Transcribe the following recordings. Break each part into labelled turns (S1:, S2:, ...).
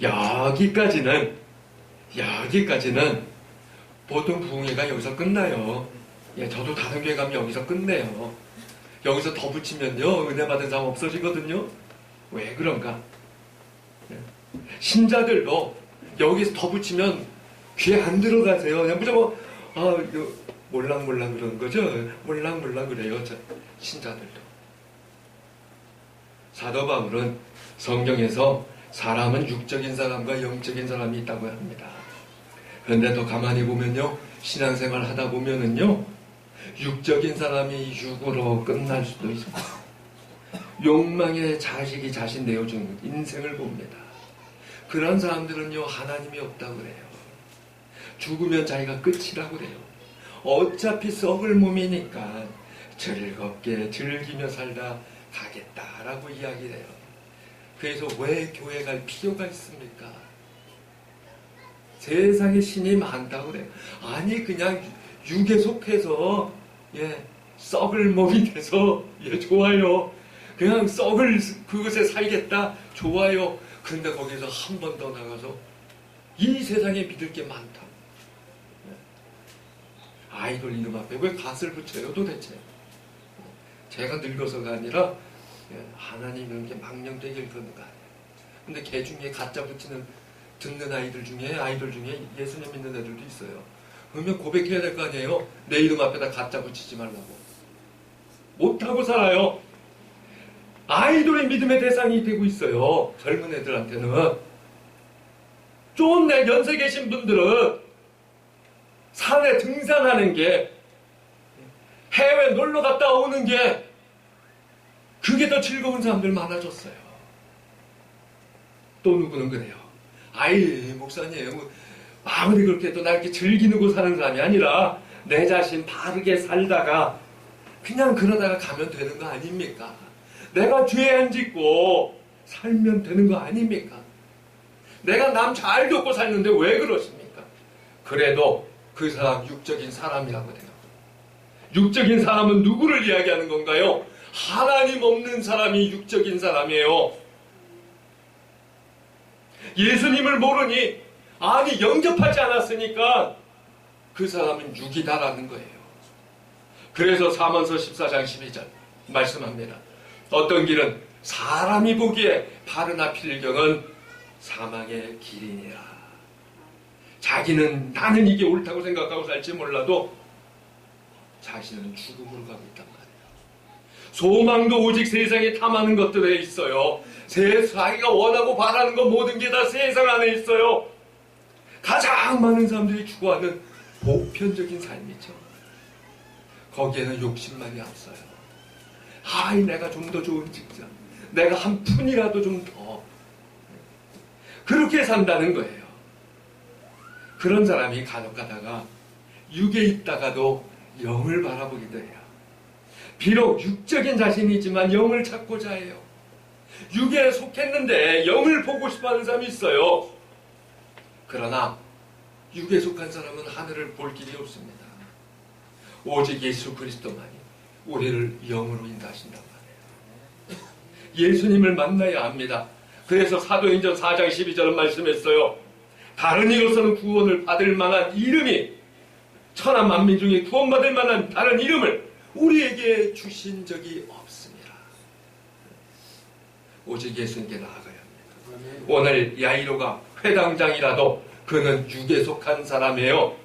S1: 여기까지는 보통 부흥회가 여기서 끝나요. 예, 저도 다른 교회 가면 여기서 끝내요. 여기서 더 붙이면요, 은혜 받은 사람 없어지거든요. 왜 그런가? 예. 신자들도 여기서 더 붙이면 귀에 안 들어가세요. 그냥 무조건, 몰랑몰랑 그러는 거죠? 몰랑몰랑 그래요. 신자들도. 사도 바울은 성경에서 사람은 육적인 사람과 영적인 사람이 있다고 합니다. 그런데 더 가만히 보면요, 신앙생활 하다 보면은요, 육적인 사람이 육으로 끝날 수도 있고, 욕망의 자식이 자신 내어주는 인생을 봅니다. 그런 사람들은요, 하나님이 없다고 그래요. 죽으면 자기가 끝이라고 그래요. 어차피 썩을 몸이니까 즐겁게 즐기며 살다 가겠다라고 이야기를 해요. 그래서 왜 교회 갈 필요가 있습니까? 세상에 신이 많다고 그래요. 아니, 그냥 육에 속해서, 썩을 몸이 돼서, 좋아요. 그냥 썩을 그것에 살겠다, 좋아요. 그런데 거기서 한 번 더 나가서, 이 세상에 믿을 게 많다. 아이돌 이름 앞에 왜 갓을 붙여요, 도대체? 제가 늙어서가 아니라, 하나님 이런 게 망령되길 그러는 거 아니에요. 근데 개 중에 가짜 붙이는 듣는 아이돌 중에 예수님 믿는 애들도 있어요. 그러면 고백해야 될 거 아니에요? 내 이름 앞에다 가짜 붙이지 말라고. 못하고 살아요. 아이돌의 믿음의 대상이 되고 있어요. 젊은 애들한테는. 좀 내 연세 계신 분들은 산에 등산하는 게, 해외 놀러 갔다 오는 게, 그게 더 즐거운 사람들 많아졌어요. 또 누구는 그래요. 목사님, 아무리 그렇게 해도 나 이렇게 즐기고 사는 사람이 아니라 내 자신 바르게 살다가 그냥 그러다가 가면 되는 거 아닙니까? 내가 죄 안 짓고 살면 되는 거 아닙니까? 내가 남 잘 돕고 살는데 왜 그러십니까? 그래도 그 사람 육적인 사람이라고 해요. 육적인 사람은 누구를 이야기하는 건가요? 하나님 없는 사람이 육적인 사람이에요. 예수님을 모르니, 영접하지 않았으니까 그 사람은 육이다라는 거예요. 그래서 사문서 14장 12절 말씀합니다. 어떤 길은 사람이 보기에 바르나 필경은 사망의 길이니라. 자기는 나는 이게 옳다고 생각하고 살지 몰라도 자신은 죽음으로 가고 있단 말이에요. 소망도 오직 세상에 탐하는 것들에 있어요. 자기가 원하고 바라는 것 모든 게 다 세상 안에 있어요. 가장 많은 사람들이 추구하는 보편적인 삶이죠. 거기에는 욕심만이 앞서요. 내가 좀 더 좋은 직장, 내가 한 푼이라도 좀 더, 그렇게 산다는 거예요. 그런 사람이 간혹 가다가 육에 있다가도 영을 바라보기도 해요. 비록 육적인 자신이지만 영을 찾고자 해요. 육에 속했는데 영을 보고 싶어하는 사람이 있어요. 그러나 육에 속한 사람은 하늘을 볼 길이 없습니다. 오직 예수 그리스도만이 우리를 영으로 인도하신단 말이에요. 예수님을 만나야 합니다. 그래서 사도행전 4장 12절은 말씀했어요. 다른 이로서는 구원을 받을 만한 이름이, 천하 만민 중에 구원받을 만한 다른 이름을 우리에게 주신 적이 없습니다. 오직 예수님께 나아가야 합니다. 오늘 야이로가 회당장이라도 그는 육에 속한 사람이에요.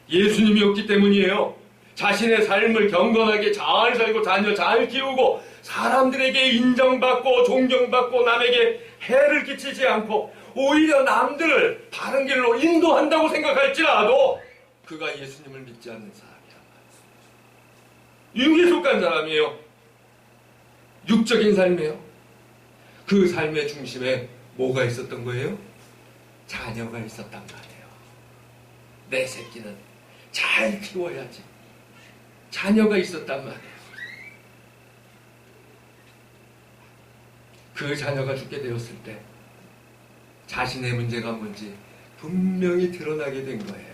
S1: 예수님이 없기 때문이에요. 자신의 삶을 경건하게 잘 살고 자녀 잘 키우고 사람들에게 인정받고 존경받고 남에게 해를 끼치지 않고 오히려 남들을 바른 길로 인도한다고 생각할지라도 그가 예수님을 믿지 않는 사람이란 말이에요. 육에 속한 사람이에요. 육적인 삶이에요. 그 삶의 중심에 뭐가 있었던 거예요? 자녀가 있었단 말이에요. 내 새끼는 잘 키워야지. 자녀가 있었단 말이에요. 그 자녀가 죽게 되었을 때 자신의 문제가 뭔지 분명히 드러나게 된 거예요.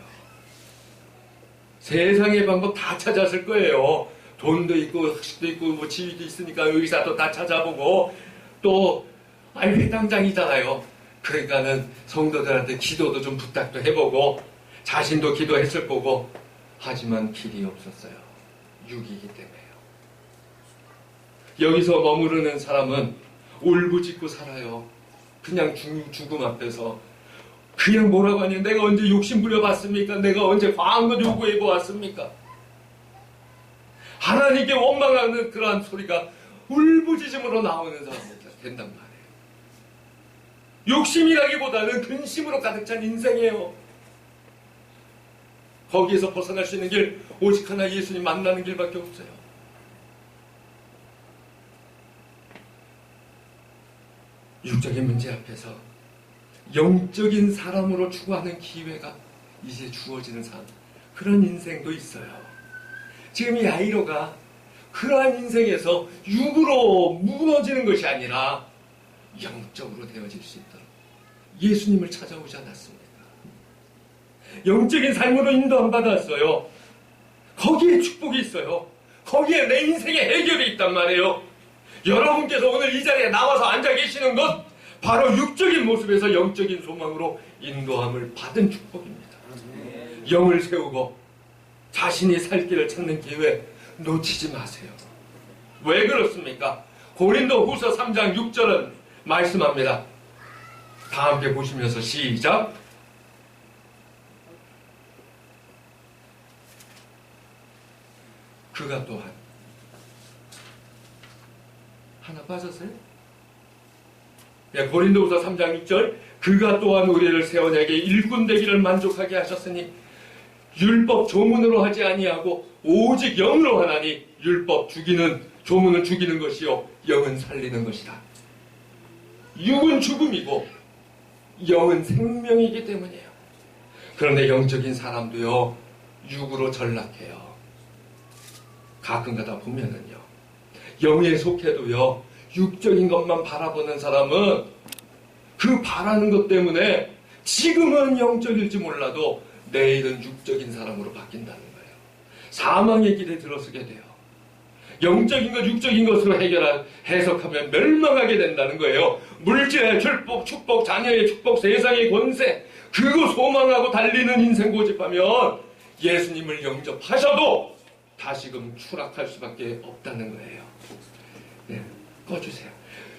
S1: 세상의 방법 다 찾았을 거예요. 돈도 있고 학식도 있고 뭐 지위도 있으니까 의사도 다 찾아보고 또 회당장이잖아요. 그러니까는 성도들한테 기도도 좀 부탁도 해보고 자신도 기도했을 거고 하지만 길이 없었어요. 육이기 때문에요. 여기서 머무르는 사람은 울부짖고 살아요. 그냥 죽음 앞에서 그냥 뭐라고 하니 내가 언제 욕심 부려봤습니까? 내가 언제 과한 것 요구해 보았습니까? 하나님께 원망하는 그러한 소리가 울부짖음으로 나오는 사람이 된단 말이에요. 욕심이라기보다는 근심으로 가득 찬 인생이에요. 거기에서 벗어날 수 있는 길 오직 하나 예수님 만나는 길밖에 없어요. 육적인 문제 앞에서 영적인 사람으로 추구하는 기회가 이제 주어지는 삶, 그런 인생도 있어요. 지금 이 야이로가 그러한 인생에서 육으로 무너지는 것이 아니라 영적으로 되어질 수 있도록 예수님을 찾아오지 않았습니까? 영적인 삶으로 인도 안 받았어요. 거기에 축복이 있어요. 거기에 내 인생의 해결이 있단 말이에요. 여러분께서 오늘 이 자리에 나와서 앉아 계시는 것 바로 육적인 모습에서 영적인 소망으로 인도함을 받은 축복입니다. 영을 세우고 자신이 살 길을 찾는 기회 놓치지 마세요. 왜 그렇습니까? 고린도 후서 3장 6절은 말씀합니다. 다 함께 보시면서 시작. 그가 또한 하나 빠졌어요? 고린도후서 3장 6절 그가 또한 우리를 세원에게 일꾼 되기를 만족하게 하셨으니 율법 조문으로 하지 아니하고 오직 영으로 하나니 율법 죽이는 조문은 죽이는 것이요 영은 살리는 것이다. 육은 죽음이고 영은 생명이기 때문이에요. 그런데 영적인 사람도요 육으로 전락해요. 가끔가다 보면은요 영에 속해도요 육적인 것만 바라보는 사람은 그 바라는 것 때문에 지금은 영적일지 몰라도 내일은 육적인 사람으로 바뀐다는 거예요. 사망의 길에 들어서게 돼요. 영적인 것, 육적인 것으로 해석하면 멸망하게 된다는 거예요. 물질의 축복, 자녀의 축복, 세상의 권세, 그거 소망하고 달리는 인생 고집하면 예수님을 영접하셔도 다시금 추락할 수밖에 없다는 거예요. 네, 꺼주세요.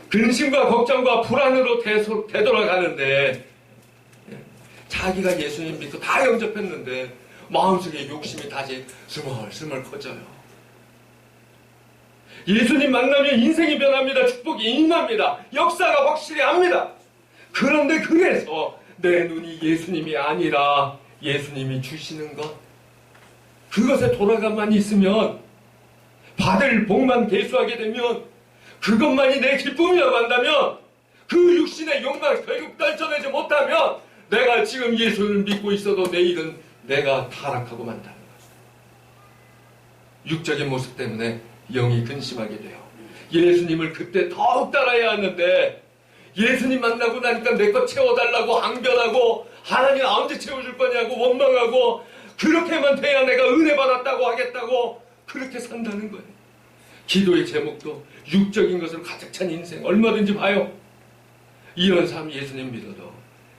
S1: 근심과 걱정과 불안으로 되돌아가는데 자기가 예수님 믿고 다 영접했는데 마음속에 욕심이 다시 스멀스멀 커져요. 예수님 만나면 인생이 변합니다. 축복이 임합니다. 역사가 확실히 합니다. 그런데 그래서 내 눈이 예수님이 아니라 예수님이 주시는 것, 그것에 돌아가만 있으면, 받을 복만 계수하게 되면, 그것만이 내 기쁨이라고 한다면, 그 육신의 욕망을 결국 떨쳐내지 못하면 내가 지금 예수를 믿고 있어도 내일은 내가 타락하고 만다는 거죠. 육적인 모습 때문에 영이 근심하게 돼요. 예수님을 그때 더욱 따라야 하는데 예수님 만나고 나니까 내 것 채워달라고 항변하고 하나님 언제 채워줄 거냐고 원망하고 그렇게만 돼야 내가 은혜 받았다고 하겠다고 그렇게 산다는 거예요. 기도의 제목도 육적인 것으로 가득 찬 인생 얼마든지 봐요. 이런 삶 예수님 믿어도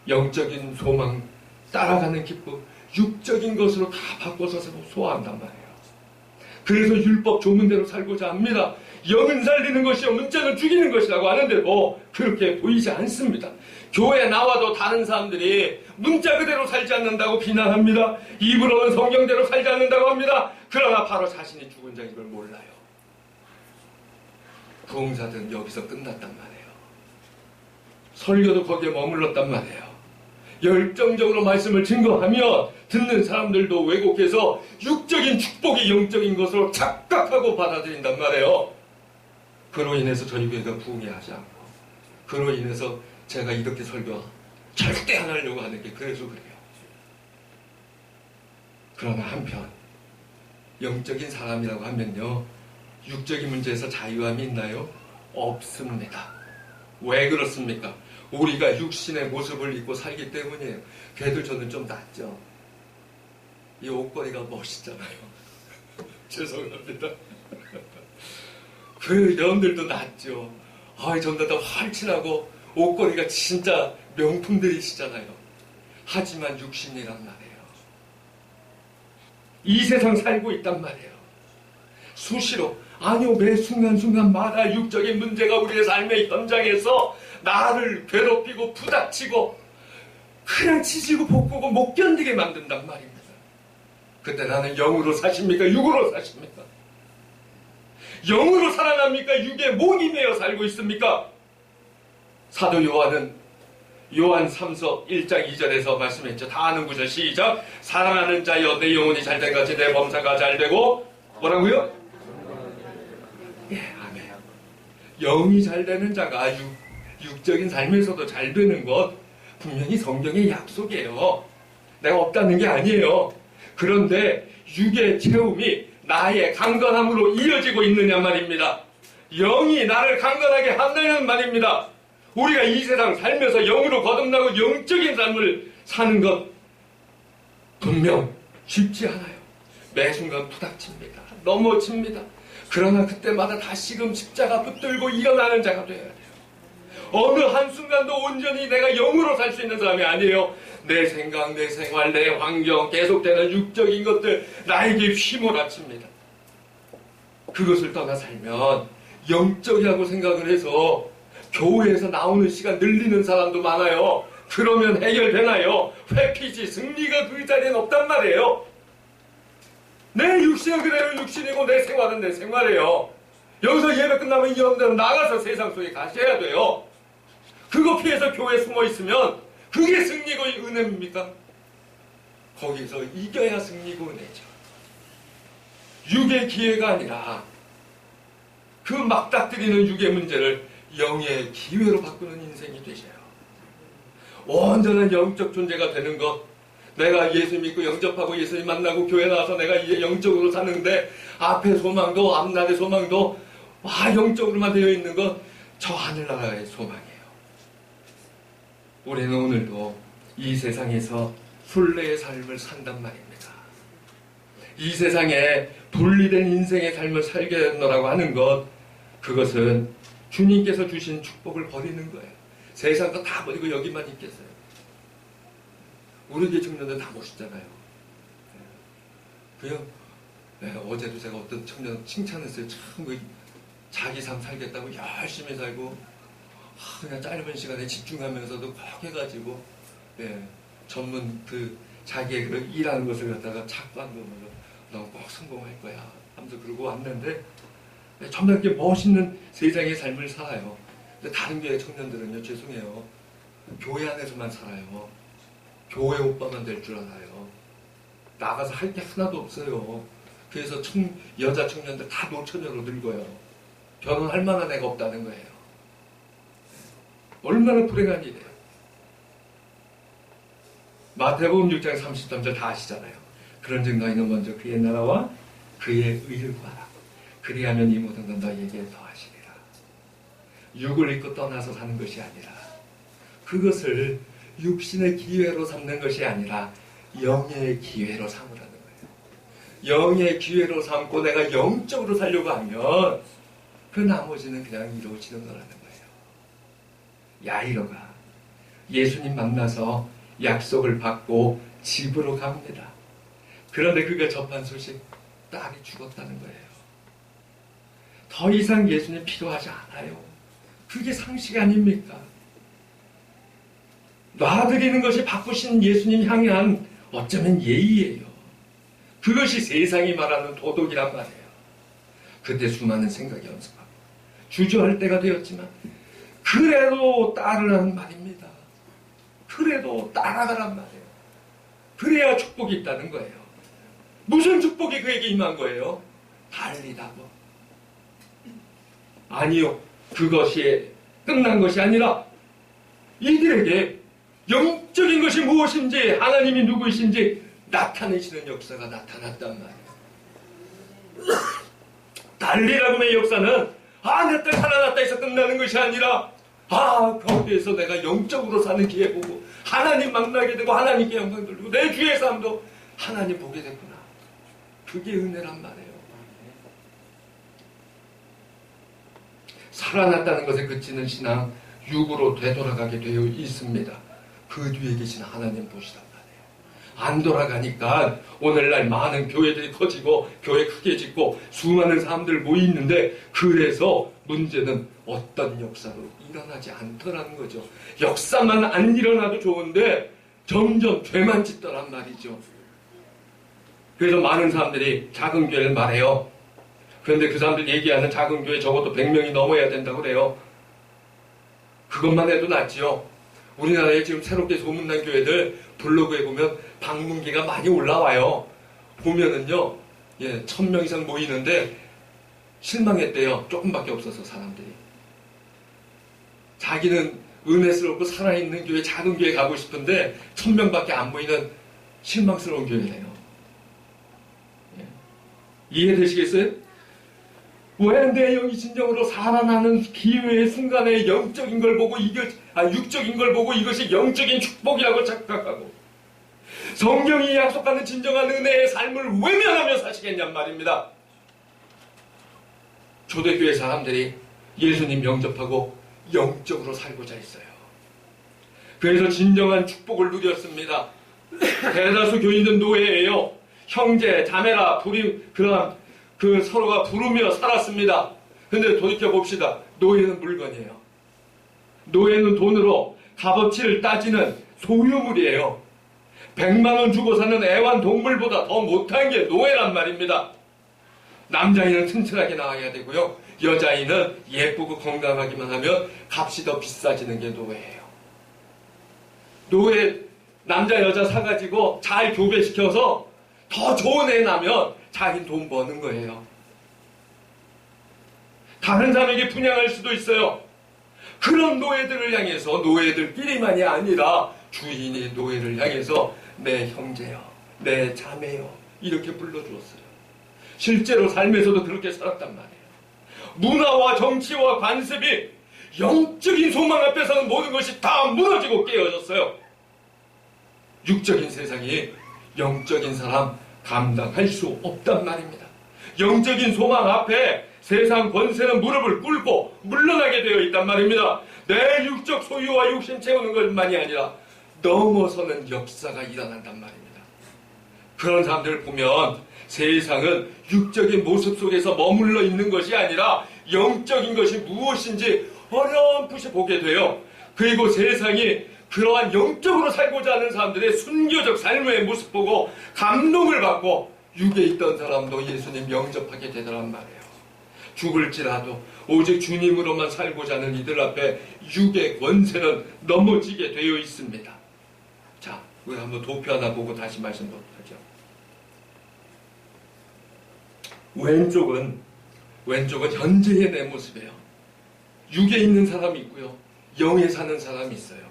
S1: 영적인 소망 따라가는 기쁨 육적인 것으로 다 바꿔서 소화한단 말이에요. 그래서 율법 조문대로 살고자 합니다. 영은 살리는 것이요 문자는 죽이는 것이라고 하는데도 그렇게 보이지 않습니다. 교회에 나와도 다른 사람들이 문자 그대로 살지 않는다고 비난합니다. 입으로는 성경대로 살지 않는다고 합니다. 그러나 바로 자신이 죽은 자인 걸 몰라요. 부흥사들은 여기서 끝났단 말이에요. 설교도 거기에 머물렀단 말이에요. 열정적으로 말씀을 증거하며 듣는 사람들도 왜곡해서 육적인 축복이 영적인 것으로 착각하고 받아들인단 말이에요. 그로 인해서 저희 교회가 부흥하지 않고 그로 인해서 제가 이렇게 설교 절대 안 하려고 하는 게 그래서 그래요. 그러나 한편 영적인 사람이라고 하면요 육적인 문제에서 자유함이 있나요? 없습니다. 왜 그렇습니까? 우리가 육신의 모습을 입고 살기 때문이에요. 그래도 저는 좀 낫죠. 이 옷걸이가 멋있잖아요. 죄송합니다. 그 여러분들도 낫죠. 전부 다 활친하고 옷걸이가 진짜 명품들이시잖아요. 하지만 육신이란 말이에요. 이 세상 살고 있단 말이에요. 수시로, 아니요, 매 순간순간마다 육적인 문제가 우리의 삶의 현장에서 나를 괴롭히고 부닥치고 그냥 치지고 볶고 못 견디게 만든단 말입니다. 그때 나는 영으로 사십니까? 육으로 사십니까? 영으로 살아납니까? 육에 목이 매어 살고 있습니까? 사도 요한은 요한 3서 1장 2절에서 말씀했죠. 다 아는 구절 시작. 사랑하는 자여 내 영혼이 잘된 같이 내 범사가 잘되고 뭐라고요? 예, 아멘. 영이 잘되는 자가 육적인 삶에서도 잘되는 것 분명히 성경의 약속이에요. 내가 없다는 게 아니에요. 그런데 육의 채움이 나의 강건함으로 이어지고 있느냐 말입니다. 영이 나를 강건하게 한다는 말입니다. 우리가 이 세상 살면서 영으로 거듭나고 영적인 삶을 사는 것 분명 쉽지 않아요. 매 순간 부닥칩니다. 넘어집니다. 그러나 그때마다 다시금 십자가 붙들고 일어나는 자가 되어야 돼요. 어느 한순간도 온전히 내가 영으로 살 수 있는 사람이 아니에요. 내 생각, 내 생활, 내 환경, 계속되는 육적인 것들 나에게 휘몰아칩니다. 그것을 떠나 살면 영적이라고 생각을 해서 교회에서 나오는 시간 늘리는 사람도 많아요. 그러면 해결되나요? 회피지, 승리가 그 자리엔 없단 말이에요. 내 육신은 그대로 육신이고 내 생활은 내 생활이에요. 여기서 예배 끝나면 여러분들은 나가서 세상 속에 가셔야 돼요. 그거 피해서 교회에 숨어 있으면 그게 승리고 은혜입니까? 거기서 이겨야 승리고 은혜죠. 육의 기회가 아니라 그 막닥뜨리는 육의 문제를 영의 기회로 바꾸는 인생이 되셔요. 온전한 영적 존재가 되는 것. 내가 예수 믿고 영접하고 예수님 만나고 교회 나와서 내가 이제 영적으로 사는데 앞에 소망도 앞날의 소망도 영적으로만 되어 있는 것, 저 하늘나라의 소망이에요. 우리는 오늘도 이 세상에서 순례의 삶을 산단 말입니다. 이 세상에 분리된 인생의 삶을 살게 된다고 하는 것, 그것은 주님께서 주신 축복을 버리는 거예요. 세상 거 다 버리고 여기만 있겠어요. 우리 교회 청년들 다 멋있잖아요. 그냥 어제도 제가 어떤 청년 칭찬했어요. 참 자기 삶 살겠다고 열심히 살고 그냥 짧은 시간에 집중하면서도 꼭 해가지고 전문 자기의 그 일하는 것을 갖다가 착고한 거면서 너 꼭 성공할 거야 하면서 그러고 왔는데 정말 이렇게 멋있는 세상의 삶을 살아요. 근데 다른 교회 청년들은요, 죄송해요, 교회 안에서만 살아요. 교회 오빠만 될 줄 알아요. 나가서 할 게 하나도 없어요. 그래서 여자 청년들 다 노처녀로 늙어요. 결혼할 만한 애가 없다는 거예요. 얼마나 불행한 일이에요. 마태복음 6장 33절 다 아시잖아요. 그런즉 너희는 먼저 그의 나라와 그의 의를 구하라. 그리하면 이 모든 건 너희에게 더하시리라. 육을 잊고 떠나서 사는 것이 아니라, 그것을 육신의 기회로 삼는 것이 아니라 영의 기회로 삼으라는 거예요. 영의 기회로 삼고 내가 영적으로 살려고 하면 그 나머지는 그냥 이루어지는 거라는 거예요. 야이로가 예수님 만나서 약속을 받고 집으로 갑니다. 그런데 그가 접한 소식, 딸이 죽었다는 거예요. 더 이상 예수님 필요하지 않아요. 그게 상식 아닙니까? 놔드리는 것이 바꾸신 예수님 향한 어쩌면 예의예요. 그것이 세상이 말하는 도덕이란 말이에요. 그때 수많은 생각이 연습하고 주저할 때가 되었지만 그래도 따르라는 말입니다. 그래도 따라가란 말이에요. 그래야 축복이 있다는 거예요. 무슨 축복이 그에게 임한 거예요? 달리다고. 아니요. 그것이 끝난 것이 아니라 이들에게 영적인 것이 무엇인지, 하나님이 누구이신지 나타내시는 역사가 나타났단 말이에요. 달리라고의 역사는 내 딸 살아났다 해서 끝나는 것이 아니라 거기에서 내가 영적으로 사는 기회 보고 하나님 만나게 되고 하나님께 영광 돌리고 내 주위의 삶도 하나님 보게 됐구나. 그게 은혜란 말이에요. 살아났다는 것에 그치는 신앙, 육으로 되돌아가게 되어 있습니다. 그 뒤에 계신 하나님 보시단 말이에요. 안 돌아가니까 오늘날 많은 교회들이 커지고 교회 크게 짓고 수많은 사람들 모이 있는데, 그래서 문제는 어떤 역사로 일어나지 않더라는 거죠. 역사만 안 일어나도 좋은데 점점 죄만 짓더란 말이죠. 그래서 많은 사람들이 작은 교회를 말해요. 그런데 그 사람들 얘기하는 작은 교회 적어도 100명이 넘어야 된다고 그래요. 그것만 해도 낫지요. 우리나라에 지금 새롭게 소문난 교회들 블로그에 보면 방문기가 많이 올라와요. 보면은요, 1000명 이상 모이는데 실망했대요. 조금밖에 없어서 사람들이. 자기는 은혜스럽고 살아있는 교회, 작은 교회 가고 싶은데 1000명밖에 안 모이는 실망스러운 교회래요. 이해되시겠어요? 왜 내 영이 진정으로 살아나는 기회의 순간에 영적인 걸 보고 육적인 걸 보고 이것이 영적인 축복이라고 착각하고 성경이 약속하는 진정한 은혜의 삶을 외면하며 사시겠냔 말입니다. 초대교회 사람들이 예수님 영접하고 영적으로 살고자 했어요. 그래서 진정한 축복을 누렸습니다. 대다수 교인은 노예예요. 형제, 자매라 그러한 서로가 부르며 살았습니다. 근데 돌이켜 봅시다. 노예는 물건이에요. 노예는 돈으로 값어치를 따지는 소유물이에요. 100만 원 주고 사는 애완동물보다 더 못한 게 노예란 말입니다. 남자아이는 튼튼하게 나와야 되고요. 여자아이는 예쁘고 건강하기만 하면 값이 더 비싸지는 게 노예예요. 노예 남자 여자 사가지고 잘 교배시켜서 더 좋은 애 나면 자기는 돈 버는 거예요. 다른 사람에게 분양할 수도 있어요. 그런 노예들을 향해서 노예들끼리만이 아니라 주인이 노예를 향해서 내 형제요, 내 자매요 이렇게 불러주었어요. 실제로 삶에서도 그렇게 살았단 말이에요. 문화와 정치와 관습이 영적인 소망 앞에서는 모든 것이 다 무너지고 깨어졌어요. 육적인 세상이 영적인 사람 감당할 수 없단 말입니다. 영적인 소망 앞에 세상 권세는 무릎을 꿇고 물러나게 되어 있단 말입니다. 내 육적 소유와 욕심 채우는 것만이 아니라 넘어서는 역사가 일어난단 말입니다. 그런 사람들을 보면 세상은 육적인 모습 속에서 머물러 있는 것이 아니라 영적인 것이 무엇인지 어렴풋이 보게 돼요. 그리고 세상이 그러한 영적으로 살고자 하는 사람들의 순교적 삶의 모습 보고 감동을 받고 육에 있던 사람도 예수님 영접하게 되더란 말이에요. 죽을지라도 오직 주님으로만 살고자 하는 이들 앞에 육의 권세는 넘어지게 되어 있습니다. 자, 우리 한번 도표 하나 보고 다시 말씀드리죠. 왼쪽은 현재의 내 모습이에요. 육에 있는 사람이 있고요. 영에 사는 사람이 있어요.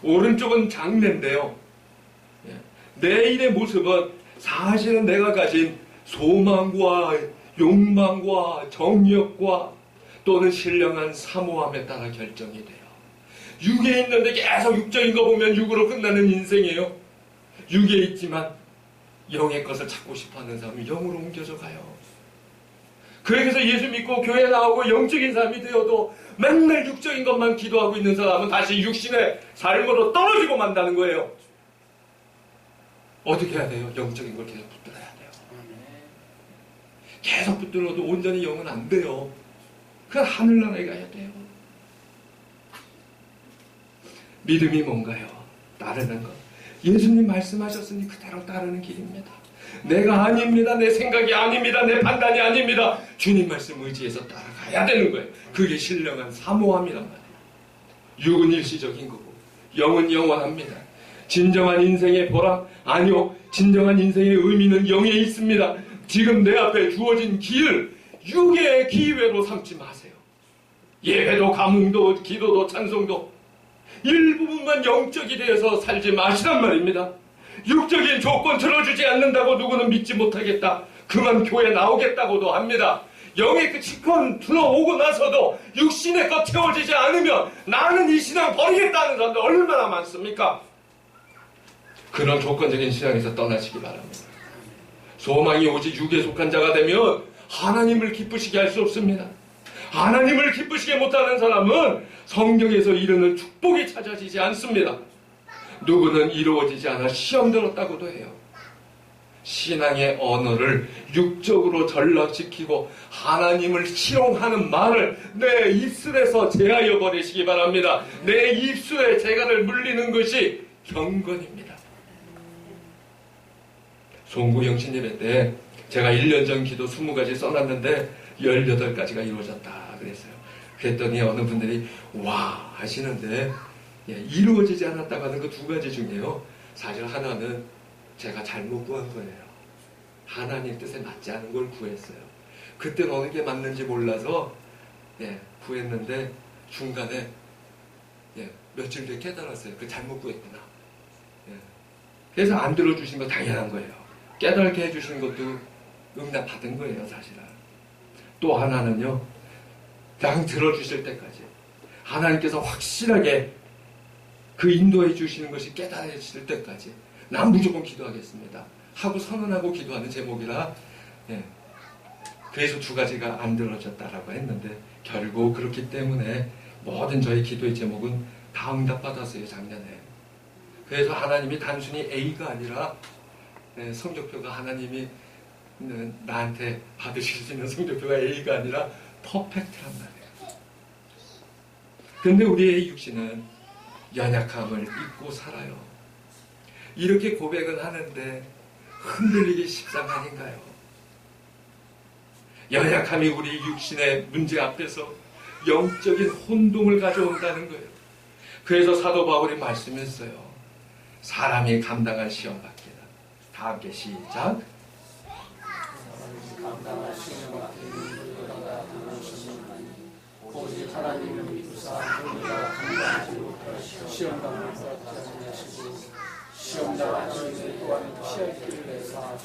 S1: 오른쪽은 장래인데요. 내일의 모습은 사실은 내가 가진 소망과 욕망과 정욕과 또는 신령한 사모함에 따라 결정이 돼요. 육에 있는데 계속 육적인 거 보면 육으로 끝나는 인생이에요. 육에 있지만 영의 것을 찾고 싶어하는 사람은 영으로 옮겨져 가요. 그래서 예수 믿고 교회 나오고 영적인 사람이 되어도 맨날 육적인 것만 기도하고 있는 사람은 다시 육신의 삶으로 떨어지고 만다는 거예요. 어떻게 해야 돼요? 영적인 걸 계속 붙들어야 돼요. 계속 붙들어도 온전히 영은 안 돼요. 그건 하늘나라에 가야 돼요. 믿음이 뭔가요? 따르는 것. 예수님 말씀하셨으니 그대로 따르는 길입니다. 내가 아닙니다. 내 생각이 아닙니다. 내 판단이 아닙니다. 주님 말씀 의지해서 따라가야 되는 거예요. 그게 신령한 사모함이란 말이에요. 육은 일시적인 거고 영은 영원합니다. 진정한 인생의 보람? 아니요. 진정한 인생의 의미는 영에 있습니다. 지금 내 앞에 주어진 길, 육의 기회로 삼지 마세요. 예배도 감흥도 기도도 찬송도 일부분만 영적이 되어서 살지 마시란 말입니다. 육적인 조건 들어주지 않는다고 누구는 믿지 못하겠다. 그만 교회 나오겠다고도 합니다. 영의 그 시권 들어오고 나서도 육신의 것 채워지지 않으면 나는 이 신앙 버리겠다는 사람들 얼마나 많습니까? 그런 조건적인 신앙에서 떠나시기 바랍니다. 소망이 오직 육에 속한 자가 되면 하나님을 기쁘시게 할 수 없습니다. 하나님을 기쁘시게 못하는 사람은 성경에서 이르는 축복이 찾아지지 않습니다. 누구는 이루어지지 않아 시험 들었다고도 해요. 신앙의 언어를 육적으로 전락시키고 하나님을 희롱하는 말을 내 입술에서 제하여 버리시기 바랍니다. 내 입술에 재갈을 물리는 것이 경건입니다. 송구영신 예배 때 제가 1년 전 기도 20가지 써놨는데 18가지가 이루어졌다 그랬어요. 그랬더니 어느 분들이 와 하시는데 이루어지지 않았다고 하는 그 2가지 중에요. 사실 하나는 제가 잘못 구한 거예요. 하나님 뜻에 맞지 않은 걸 구했어요. 그때는 어느 게 맞는지 몰라서 구했는데 중간에 며칠 뒤에 깨달았어요. 그 잘못 구했구나. 그래서 안 들어주신 거 당연한 거예요. 깨달게 해주신 것도 응답 받은 거예요, 사실은. 또 하나는요, 그냥 들어주실 때까지 하나님께서 확실하게 그 인도해 주시는 것이 깨달아질 때까지 난 무조건 기도하겠습니다 하고 선언하고 기도하는 제목이라 그래서 2가지가 안 들어졌다라고 했는데 결국 그렇기 때문에 모든 저희 기도의 제목은 다 응답받았어요, 작년에. 그래서 하나님이 단순히 A가 아니라 성적표가 하나님이 나한테 받으실 수 있는 성적표가 A가 아니라 퍼펙트란 말이에요. 그런데 우리의 육신은 연약함을 잊고 살아요. 이렇게 고백은 하는데 흔들리기 십상아닌가요? 연약함이 우리 육신의 문제 앞에서 영적인 혼동을 가져온다는 거예요. 그래서 사도 바울이 말씀했어요. 사람이 감당할 시험 받기는. 다 함께 시작.
S2: 감당할 시험 받기는 오직 하나님을 믿으사 우리가 감당하지 못할 시험 당하는 것 하시고 시험자가 저희들 또한 피할 길을 내사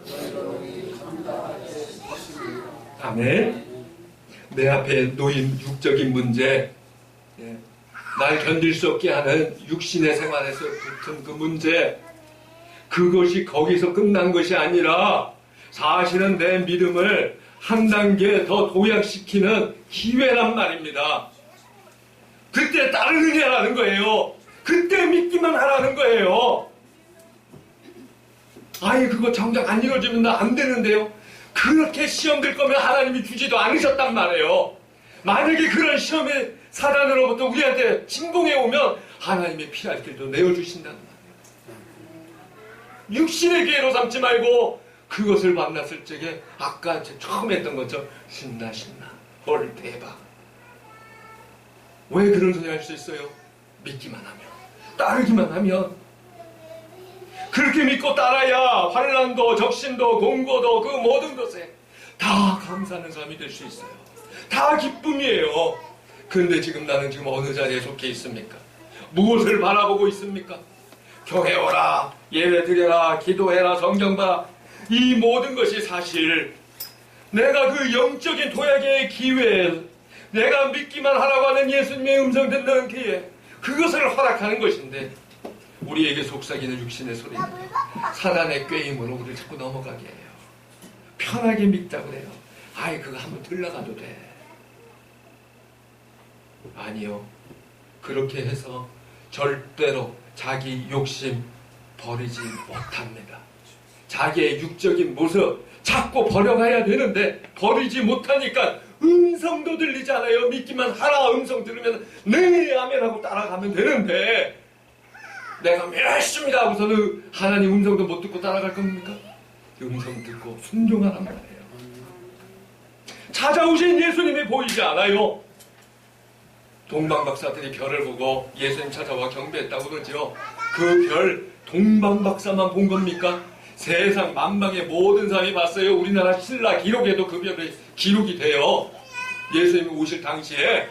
S2: 너희를 감당하게 하시리라.
S1: 아멘. 내 앞에 놓인 육적인 문제, 날 견딜 수 없게 하는 육신의 생활에서 붙은 그 문제, 그것이 거기서 끝난 것이 아니라 사실은 내 믿음을 한 단계 더 도약시키는 기회란 말입니다. 그때 따르는 게 하라는 거예요. 그때 믿기만 하라는 거예요. 아니 그거 정작 안 이루어지면 나 안 되는데요. 그렇게 시험 들 거면 하나님이 주지도 않으셨단 말이에요. 만약에 그런 시험에 사단으로부터 우리한테 침공해 오면 하나님의 피할 길도 내어주신다는 말이에요. 육신의 기회로 삼지 말고 그것을 만났을 적에 아까 처음 했던 것처럼 신나 헐 대박. 왜 그런 소리 할 수 있어요? 믿기만 하면, 따르기만 하면. 그렇게 믿고 따라야 환난도 적신도 공고도 그 모든 것에 다 감사하는 사람이 될 수 있어요. 다 기쁨이에요. 그런데 지금 나는 지금 어느 자리에 속해 있습니까? 무엇을 바라보고 있습니까? 교회 오라, 예배 드려라, 기도해라, 성경 봐. 이 모든 것이 사실 내가 그 영적인 도약의 기회, 내가 믿기만 하라고 하는 예수님의 음성 듣는 기회, 그것을 허락하는 것인데 우리에게 속삭이는 육신의 소리는 사단의 꾀임으로 우리를 자꾸 넘어가게 해요. 편하게 믿자 그래요. 아이 그거 한번 들러가도 돼. 아니요. 그렇게 해서 절대로 자기 욕심 버리지 못합니다. 자기의 육적인 모습 자꾸 버려가야 되는데 버리지 못하니까 음성도 들리지 않아요. 믿기만 하라. 음성 들으면 네 아멘 하고 따라가면 되는데 내가 믿습니다 하고서는 하나님 음성도 못 듣고 따라갈 겁니까? 음성 듣고 순종하란 말이에요. 찾아오신 예수님이 보이지 않아요. 동방박사들이 별을 보고 예수님 찾아와 경배했다고 그러죠. 그 별 동방박사만 본 겁니까? 세상 만방의 모든 사람이 봤어요. 우리나라 신라 기록에도 그 별이 기록이 돼요. 예수님이 오실 당시에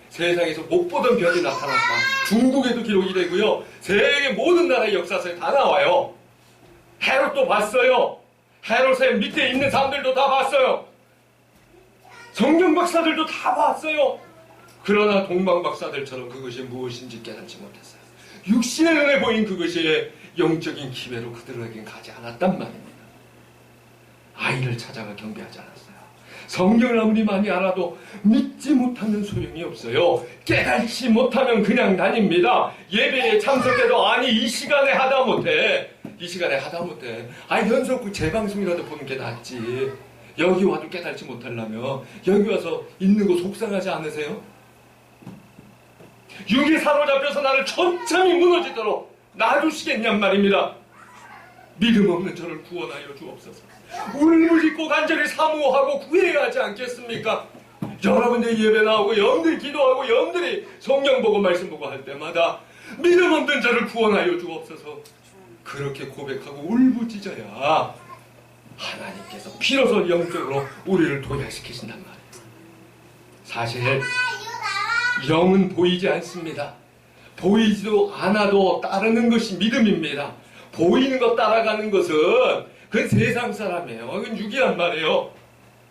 S1: 세상에서 못 보던 별이 나타났다. 중국에도 기록이 되고요. 세계 모든 나라의 역사서에 다 나와요. 헤롯도 봤어요. 헤롯의 밑에 있는 사람들도 다 봤어요. 성경 박사들도 다 봤어요. 그러나 동방 박사들처럼 그것이 무엇인지 깨닫지 못했어요. 육신의 눈에 보인 그것이 영적인 기회로 그들에겐 가지 않았단 말입니다. 아이를 찾아가 경배하지 않았어요. 성경을 아무리 많이 알아도 믿지 못하면 소용이 없어요. 깨닫지 못하면 그냥 다닙니다. 예배에 참석해도 아니 이 시간에 하다못해 아니 연속극 재방송이라도 보는 게 낫지. 여기 와도 깨닫지 못하려면 여기 와서 있는 거 속상하지 않으세요? 육에 사로잡혀서 나를 천천히 무너지도록 놔두시겠냔 말입니다. 믿음 없는 저를 구원하여 주옵소서. 울부짖고 간절히 사모하고 구해야 하지 않겠습니까? 여러분들 예배 나오고 영들 기도하고 영들이 성경 보고 말씀 보고 할 때마다 믿음 없는 저를 구원하여 주옵소서. 그렇게 고백하고 울부짖어야 하나님께서 비로소 영적으로 우리를 도약시키신단 말이에요. 사실 영은 보이지 않습니다. 보이지도 않아도 따르는 것이 믿음입니다. 보이는 것 따라가는 것은 그건 세상 사람이에요. 그건 육이란 말이에요.